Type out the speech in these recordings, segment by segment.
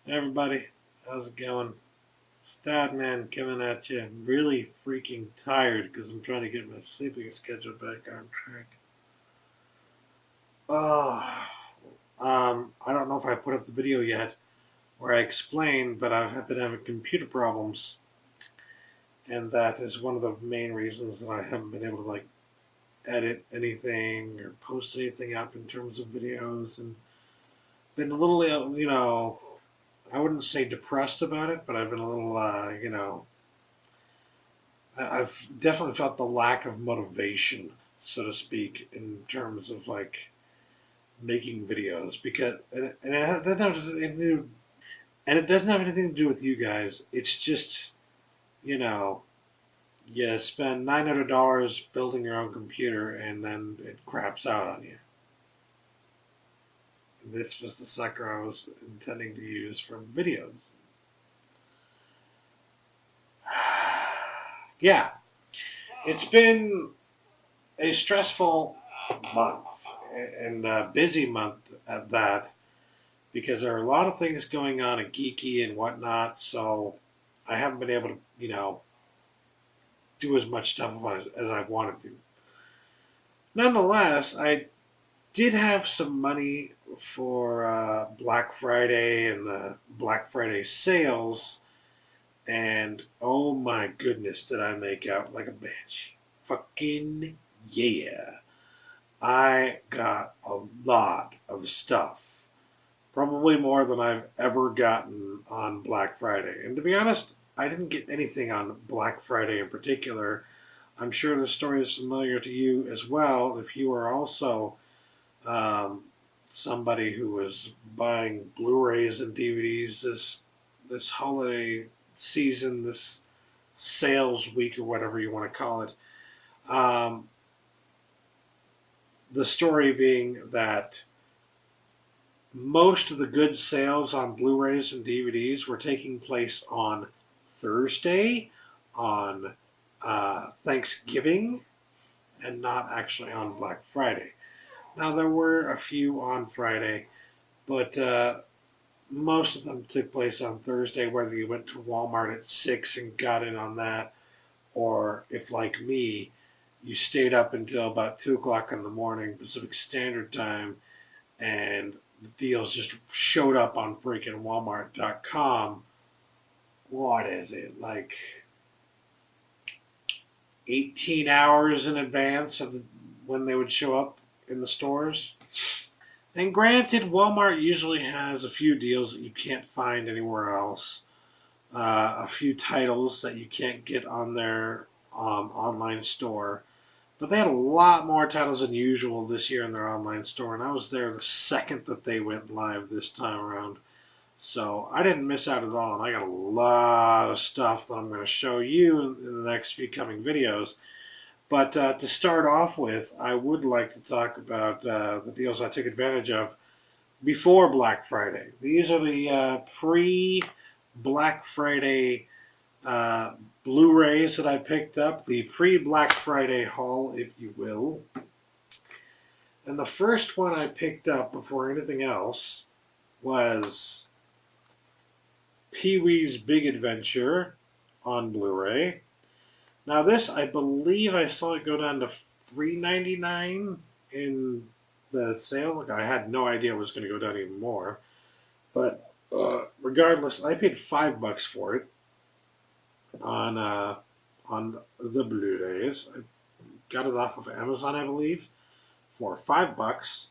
Hey everybody, how's it going? Statman coming at you. I'm really freaking tired because I'm trying to get my sleeping schedule back on track. Oh, I don't know if I put up the video yet where I explain, but I've been having computer problems, and that is one of the main reasons that I haven't been able to edit anything or post anything up in terms of videos, and been a little, I wouldn't say depressed about it, but I've been a little, I've definitely felt the lack of motivation, so to speak, in terms of making videos because and it doesn't have anything to do with you guys. It's just you know you spend $900 building your own computer and then it craps out on you. This was the sucker I was intending to use for videos. Yeah, it's been a stressful month and a busy month at that because there are a lot of things going on at Geeky and whatnot. So I haven't been able to, do as much stuff as I wanted to. Nonetheless, I did have some money for Black Friday and the Black Friday sales, and oh my goodness, did I make out like a bitch! Fucking yeah! I got a lot of stuff. Probably more than I've ever gotten on Black Friday. And to be honest, I didn't get anything on Black Friday in particular. I'm sure the story is familiar to you as well if you are also um, somebody who was buying Blu-rays and DVDs this holiday season, this sales week or whatever you want to call it. Um, the story being that most of the good sales on Blu-rays and DVDs were taking place on Thursday, on Thanksgiving, and not actually on Black Friday. Now there were a few on Friday, but most of them took place on Thursday. Whether you went to Walmart at 6 and got in on that, or if like me, you stayed up until about 2 o'clock in the morning Pacific Standard Time and the deals just showed up on freaking Walmart.com. What is it, like 18 hours in advance of when they would show up in the stores? And granted, Walmart usually has a few deals that you can't find anywhere else, a few titles that you can't get on their online store. But they had a lot more titles than usual this year in their online store, and I was there the second that they went live this time around. So I didn't miss out at all, and I got a lot of stuff that I'm going to show you in the next few coming videos. But to start off with, I would like to talk about the deals I took advantage of before Black Friday. These are the pre-Black Friday uh, Blu-rays that I picked up, the pre-Black Friday haul, if you will. And the first one I picked up before anything else was Pee-wee's Big Adventure on Blu-ray. Now this, I believe I saw it go down to $3.99 in the sale. Like, I had no idea it was going to go down even more. But regardless, I paid $5 for it on on the Blu-rays. I got it off of Amazon, I believe, for $5,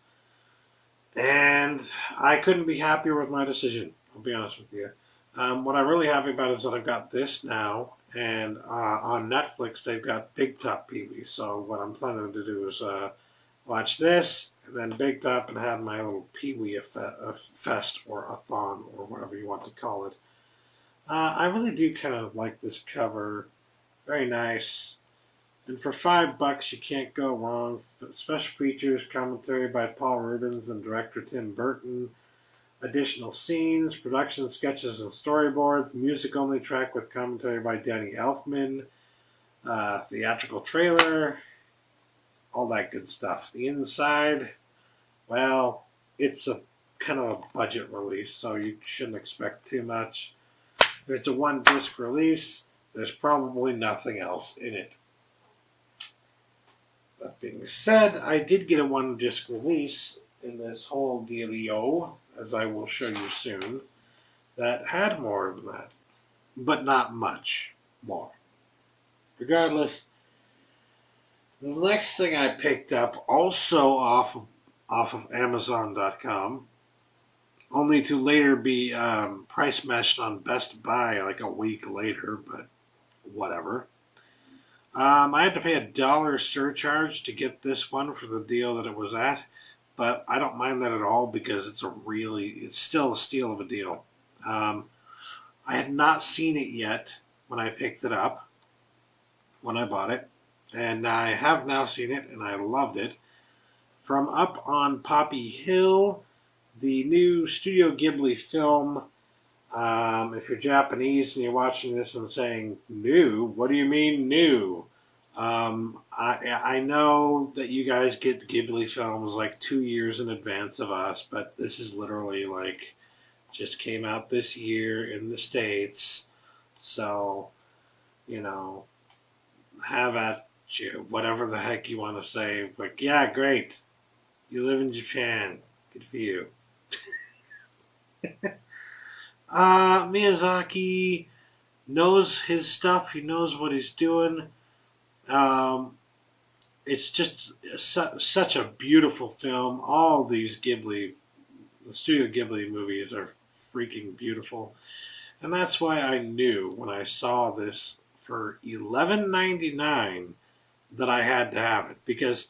and I couldn't be happier with my decision. I'll be honest with you. What I'm really happy about is that I've got this now, and on Netflix they've got Big Top Pee-wee. So what I'm planning to do is watch this, and then Big Top, and have my little Pee-wee fest or a thon or whatever you want to call it. I really do kind of like this cover. Very nice. And for $5, you can't go wrong. Special features, commentary by Paul Rubens and director Tim Burton, additional scenes, production sketches and storyboards, music-only track with commentary by Danny Elfman, theatrical trailer, all that good stuff. The inside, well, it's a kind of a budget release, so you shouldn't expect too much. If it's a one-disc release, there's probably nothing else in it. That being said, I did get a one-disc release in this whole dealio, as I will show you soon, that had more than that, but not much more. Regardless, the next thing I picked up, also off of Amazon.com, only to later be price matched on Best Buy like a week later, but whatever. I had to pay $1 surcharge to get this one for the deal that it was at, but I don't mind that at all because it's still a steal of a deal. I had not seen it yet when I picked it up, when I bought it, and I have now seen it, and I loved it. From up on Poppy Hill, the new Studio Ghibli film. If you're Japanese and you're watching this and saying, new? What do you mean new? I know that you guys get Ghibli films like 2 years in advance of us, but this is literally like just came out this year in the States. So, have at you, whatever the heck you want to say. But yeah, great. You live in Japan. Good for you. Miyazaki knows his stuff. He knows what he's doing. It's just such a beautiful film. All these the Studio Ghibli movies are freaking beautiful. And that's why I knew when I saw this for $11.99 that I had to have it. Because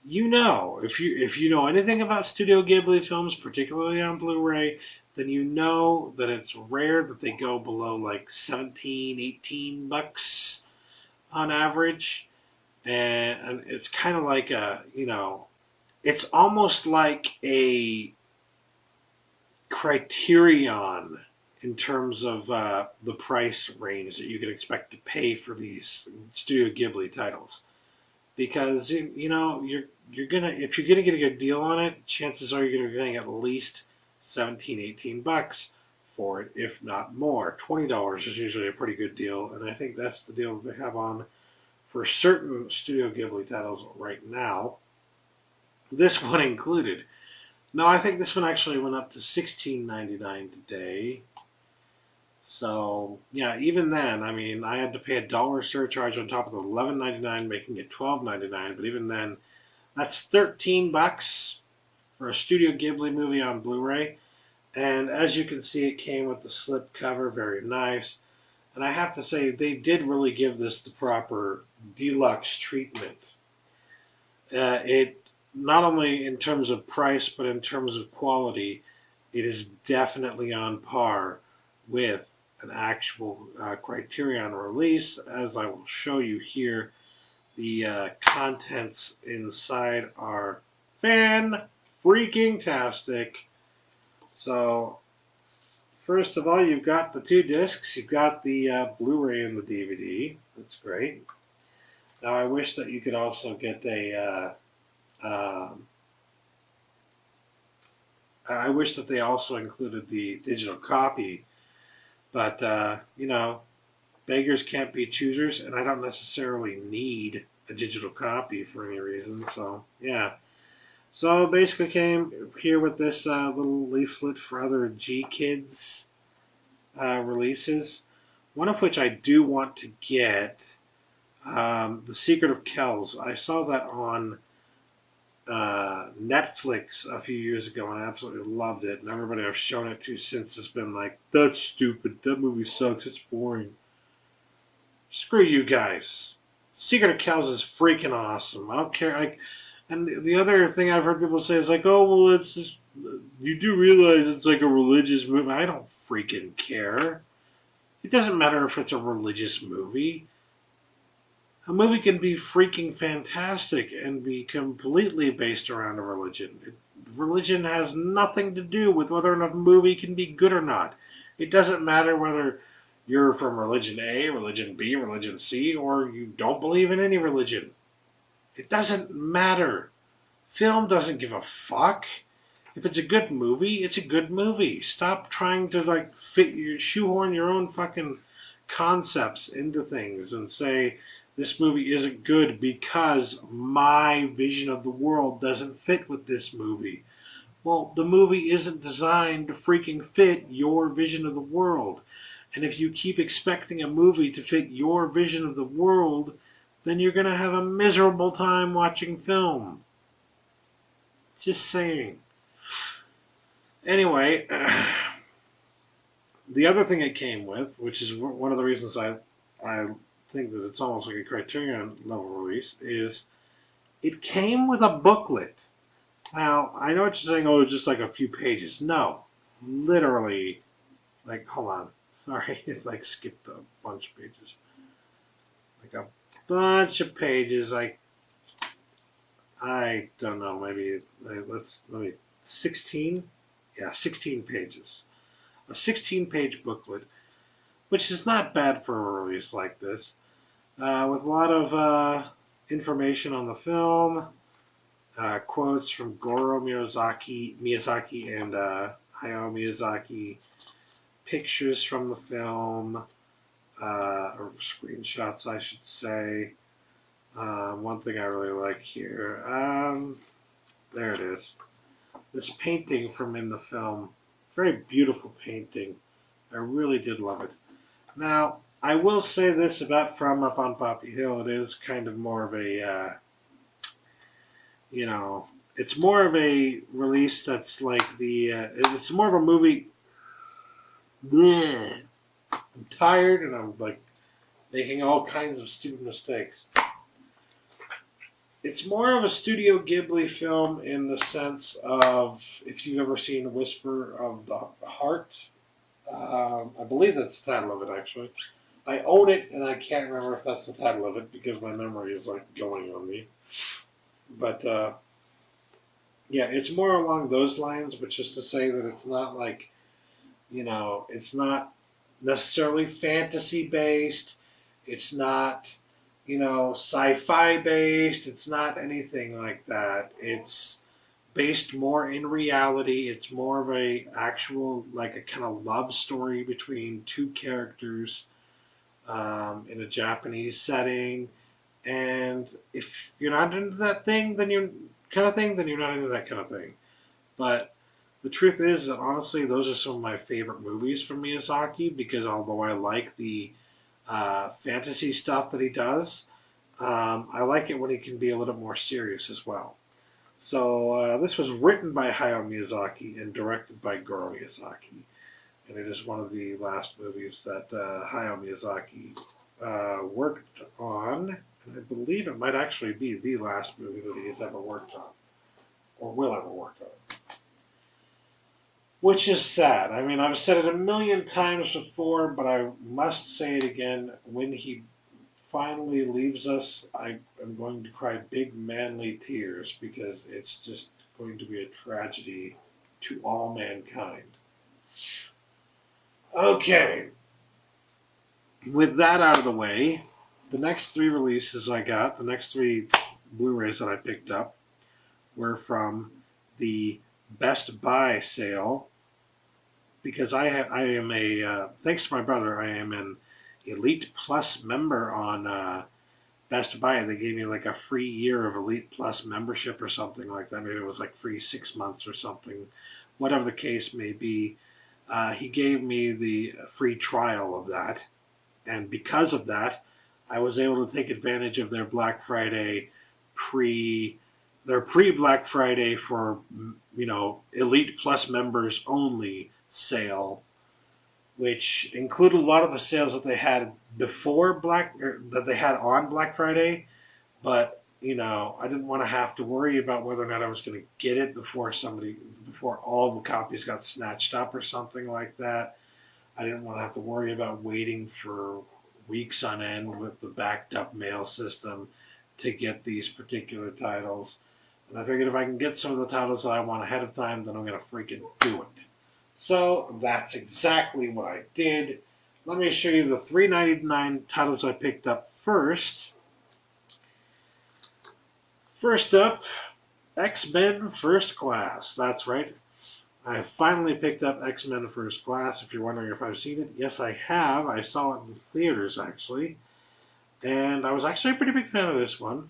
if you know anything about Studio Ghibli films, particularly on Blu-ray, then you know that it's rare that they go below like 17, 18 bucks on average. And it's kind of like it's almost like a criterion in terms of the price range that you can expect to pay for these Studio Ghibli titles. Because you're gonna if you're gonna get a good deal on it, chances are you're gonna be paying at least 17, 18 bucks for it, if not more. $20 is usually a pretty good deal, and I think that's the deal that they have on for certain Studio Ghibli titles right now. This one included. No, I think this one actually went up to $16.99 today. So, yeah, even then, I mean, I had to pay $1 surcharge on top of the $11.99, making it $12.99. But even then, that's 13 bucks for a Studio Ghibli movie on Blu-ray. And as you can see, it came with the slip cover, very nice. And I have to say, they did really give this the proper deluxe treatment. It not only in terms of price, but in terms of quality, it is definitely on par with an actual Criterion release. As I will show you here, the contents inside are fan-freaking-tastic. So, first of all, you've got the 2 discs. You've got the Blu-ray and the DVD. That's great. Now, I wish that you could also get I wish that they also included the digital copy. But, beggars can't be choosers, and I don't necessarily need a digital copy for any reason. So, yeah. So, basically came here with this little leaflet for other G-Kids releases. One of which I do want to get, The Secret of Kells. I saw that on Netflix a few years ago, and I absolutely loved it. And everybody I've shown it to since has been like, "That's stupid. That movie sucks. It's boring." Screw you guys. Secret of Kells is freaking awesome. I don't care. And the other thing I've heard people say is like, "Oh, well, it's just, you do realize it's like a religious movie." I don't freaking care. It doesn't matter if it's a religious movie. A movie can be freaking fantastic and be completely based around a religion. Religion has nothing to do with whether or not a movie can be good or not. It doesn't matter whether you're from religion A, religion B, religion C, or you don't believe in any religion. It doesn't matter. Film doesn't give a fuck. If it's a good movie, it's a good movie. Stop trying to like shoehorn your own fucking concepts into things and say this movie isn't good because my vision of the world doesn't fit with this movie. Well, the movie isn't designed to freaking fit your vision of the world. And if you keep expecting a movie to fit your vision of the world, then you're going to have a miserable time watching film. Just saying. Anyway, the other thing it came with, which is one of the reasons I think that it's almost like a Criterion level release, is it came with a booklet. Now, I know what you're saying, oh, it's just like a few pages. No, literally, like, hold on. Sorry, it's like skipped a bunch of pages. Like a bunch of pages. I don't know, maybe, let me, 16? Yeah, 16 pages. A 16-page booklet, which is not bad for a release like this, with a lot of information on the film, quotes from Goro Miyazaki and Hayao Miyazaki, pictures from the film, or screenshots, I should say. One thing I really like here, there it is. This painting from in the film, very beautiful painting. I really did love it. Now, I will say this about From Up on Poppy Hill. It is kind of more of a, it's more of a release that's like it's more of a movie. Bleh. I'm tired and I'm like making all kinds of stupid mistakes. It's more of a Studio Ghibli film in the sense of, if you've ever seen Whisper of the Heart, I believe that's the title of it, actually. I own it, and I can't remember if that's the title of it because my memory is like going on me. But yeah, it's more along those lines, but just to say that it's not like, it's not necessarily fantasy based. It's not, sci-fi based. It's not anything like that. It's based more in reality. It's more of a actual, like a kind of love story between two characters in a Japanese setting. And if you're not into that thing, then you're not into that kind of thing. But the truth is that honestly, those are some of my favorite movies from Miyazaki because although I like the fantasy stuff that he does, I like it when he can be a little more serious as well. So this was written by Hayao Miyazaki and directed by Goro Miyazaki. And it is one of the last movies that Hayao Miyazaki worked on. And I believe it might actually be the last movie that he has ever worked on, or will ever work on. Which is sad. I mean, I've said it a million times before, but I must say it again. When he finally leaves us, I am going to cry big manly tears because it's just going to be a tragedy to all mankind. Okay. With that out of the way, the next three releases I got, the next three Blu-rays that I picked up, were from the Best Buy sale, because I am a, thanks to my brother, I am an Elite Plus member on Best Buy. They gave me like a free year of Elite Plus membership or something like that. Maybe it was like free 6 months or something. Whatever the case may be, he gave me the free trial of that. And because of that, I was able to take advantage of their Black Friday pre-Black Friday for, Elite Plus members only sale, which included a lot of the sales that they had that they had on Black Friday. But, I didn't want to have to worry about whether or not I was going to get it before all the copies got snatched up or something like that. I didn't want to have to worry about waiting for weeks on end with the backed up mail system to get these particular titles. And I figured if I can get some of the titles that I want ahead of time, then I'm going to freaking do it. So that's exactly what I did. Let me show you the $3.99 titles I picked up first. First up, X-Men First Class. That's right, I finally picked up X-Men First Class. If you're wondering if I've seen it, yes, I have. I saw it in theaters, actually. And I was actually a pretty big fan of this one.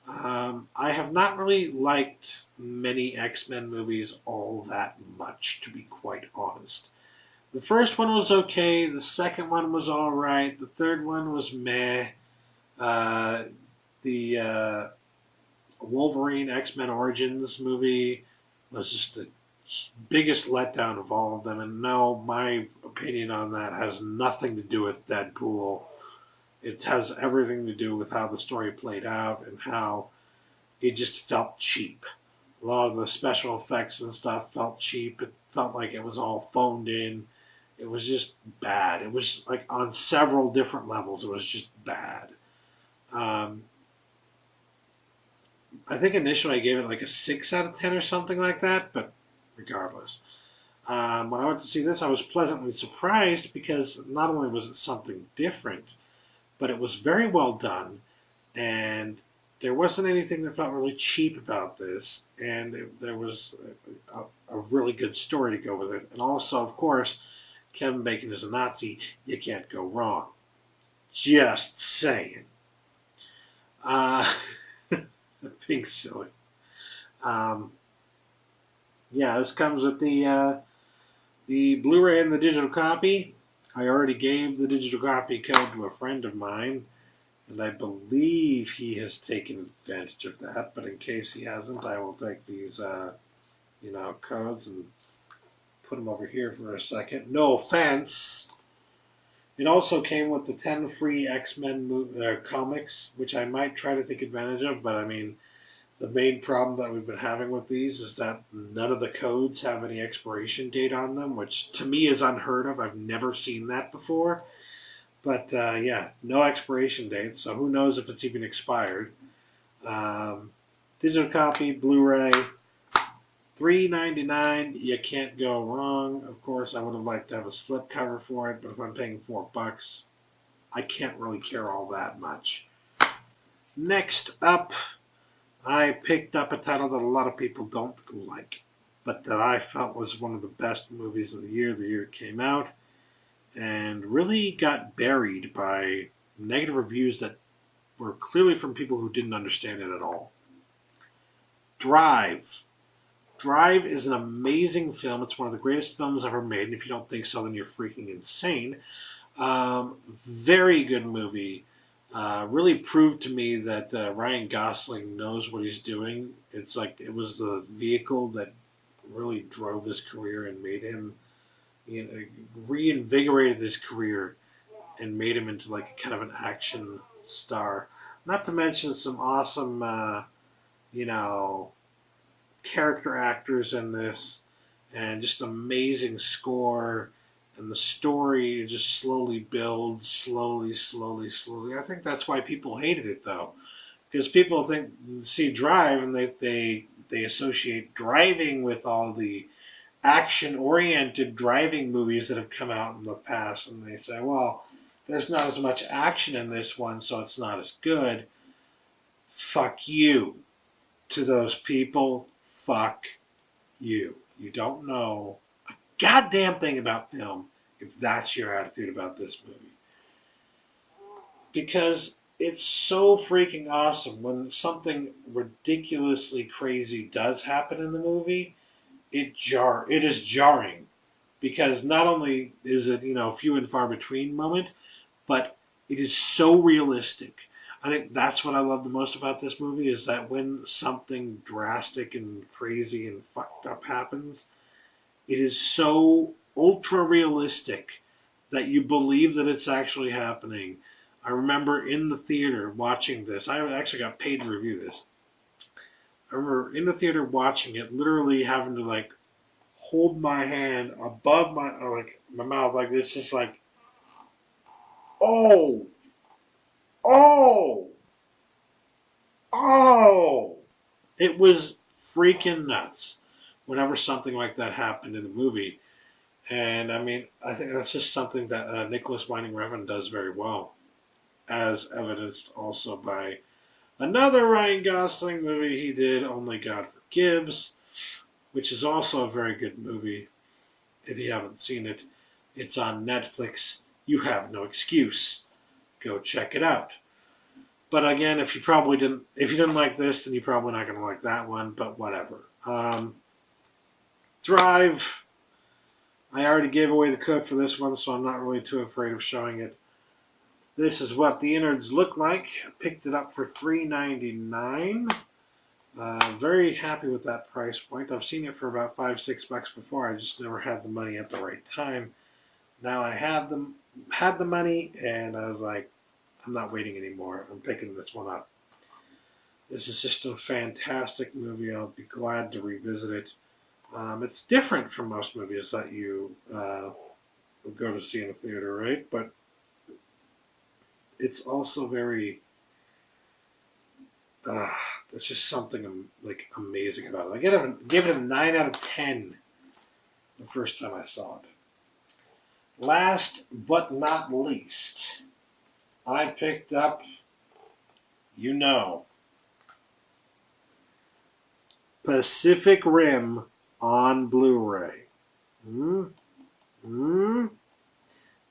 I have not really liked many X-Men movies all that much, to be quite honest. The first one was okay. The second one was all right. The third one was meh. Uh, the Wolverine X-Men Origins movie was just the biggest letdown of all of them. And no, my opinion on that has nothing to do with Deadpool. It has everything to do with how the story played out and how it just felt cheap. A lot of the special effects and stuff felt cheap. It felt like it was all phoned in. It was just bad. It was like on several different levels. It was just bad. Um, I think initially I gave it like a 6 out of 10 or something like that, but regardless. When I went to see this, I was pleasantly surprised because not only was it something different, but it was very well done, and there wasn't anything that felt really cheap about this, and there was a really good story to go with it. And also, of course, Kevin Bacon is a Nazi. You can't go wrong. Just saying. Uh, being silly. Um, yeah, this comes with the Blu-ray and the digital copy. I already gave the digital copy code to a friend of mine, and I believe he has taken advantage of that. But in case he hasn't, I will take these, codes and put them over here for a second. No offense. It also came with the 10 free X-Men comics, which I might try to take advantage of. But I mean, the main problem that we've been having with these is that none of the codes have any expiration date on them, which to me is unheard of. I've never seen that before. But yeah, no expiration date, so who knows if it's even expired. Um, Digital copy, Blu-ray, $3.99. You can't go wrong. Of course, I would have liked to have a slipcover for it, but if I'm paying $4, I can't really care all that much. Next up, I picked up a title that a lot of people don't like, but that I felt was one of the best movies of the year it came out, and really got buried by negative reviews that were clearly from people who didn't understand it at all. Drive. Drive is an amazing film. It's one of the greatest films ever made, and if you don't think so, then you're freaking insane. Very good movie. Really proved to me that Ryan Gosling knows what he's doing. It's like it was the vehicle that really drove his career and made him, reinvigorated his career and made him into like kind of an action star. Not to mention some awesome, you know, character actors in this, and just amazing score. And the story just slowly builds, slowly. I think that's why people hated it, though, because people see Drive and they associate driving with all the action-oriented driving movies that have come out in the past, and they say, well, there's not as much action in this one, so it's not as good. Fuck you to those people. Fuck you. You don't know a goddamn thing about film if that's your attitude about this movie. Because it's so freaking awesome when something ridiculously crazy does happen in the movie. It is jarring because not only is it few and far between moment, but it is so realistic. I think that's what I love the most about this movie is that when something drastic and crazy and fucked up happens, it is so ultra realistic that you believe that it's actually happening. I remember in the theater watching this. I actually got paid to review this. I remember in the theater watching it, literally having to like hold my hand above my mouth like this, just like, oh, oh, oh. It was freaking nuts whenever something like that happened in the movie. And I mean, I think that's just something that Nicholas Winding Refn does very well, as evidenced also by another Ryan Gosling movie he did, Only God Forgives. which is also a very good movie. If you haven't seen it, it's on Netflix. You have no excuse. Go check it out. But again, if you didn't like this, then you're probably not going to like that one. But whatever. Thrive. I already gave away the code for this one, so I'm not really too afraid of showing it. This is what the innards look like. I picked it up for $3.99. Very happy with that price point. I've seen it for about $5-6 before. I just never had the money at the right time. Now I had the money, and I was like, I'm not waiting anymore. I'm picking this one up. This is just a fantastic movie. I'll be glad to revisit it. It's different from most movies that you would go to see in a theater, right? But it's also very there's just something like amazing about it. I gave it a 9 out of 10 the first time I saw it. Last but not least, I picked up, Pacific Rim on Blu-ray. And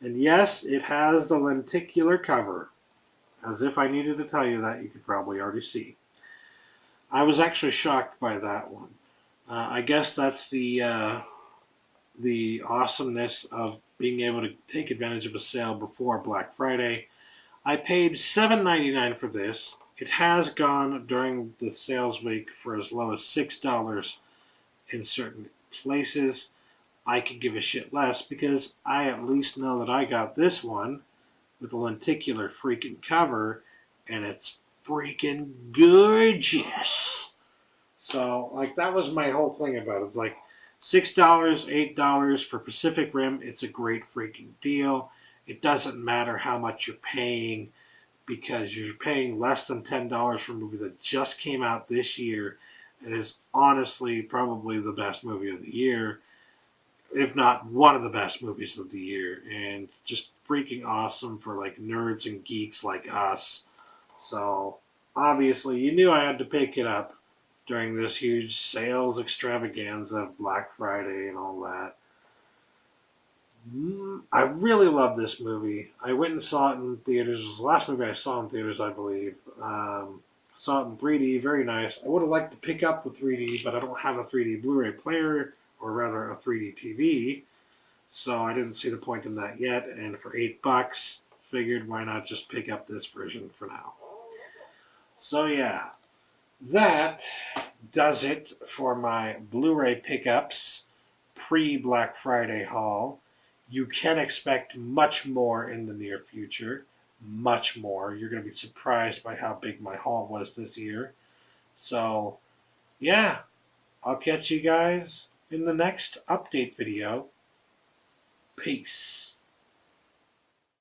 yes, it has the lenticular cover. As if I needed to tell you that, you could probably already see. I was actually shocked by that one. I guess that's the awesomeness of being able to take advantage of a sale before Black Friday. I paid $7.99 for this. It has gone during the sales week for as low as $6 in certain places. I could give a shit less because I at least know that I got this one with a lenticular freaking cover, and it's freaking gorgeous. So, like, that was my whole thing about it. It's like $6, $8 for Pacific Rim. It's a great freaking deal. It doesn't matter how much you're paying because you're paying less than $10 for a movie that just came out this year. It is honestly probably the best movie of the year, if not one of the best movies of the year, and just freaking awesome for like nerds and geeks like us. So obviously you knew I had to pick it up during this huge sales extravaganza of Black Friday and all that. I really love this movie. I went and saw it in theaters. It was the last movie I saw in theaters, I believe. Saw it in 3D, very nice. I would have liked to pick up the 3D, but I don't have a 3D Blu-ray player, or rather a 3D TV, so I didn't see the point in that yet. And for $8, figured why not just pick up this version for now. So yeah, that does it for my Blu-ray pickups pre-Black Friday haul. You can expect much more in the near future. Much more. You're going to be surprised by how big my haul was this year. So, yeah, I'll catch you guys in the next update video. Peace.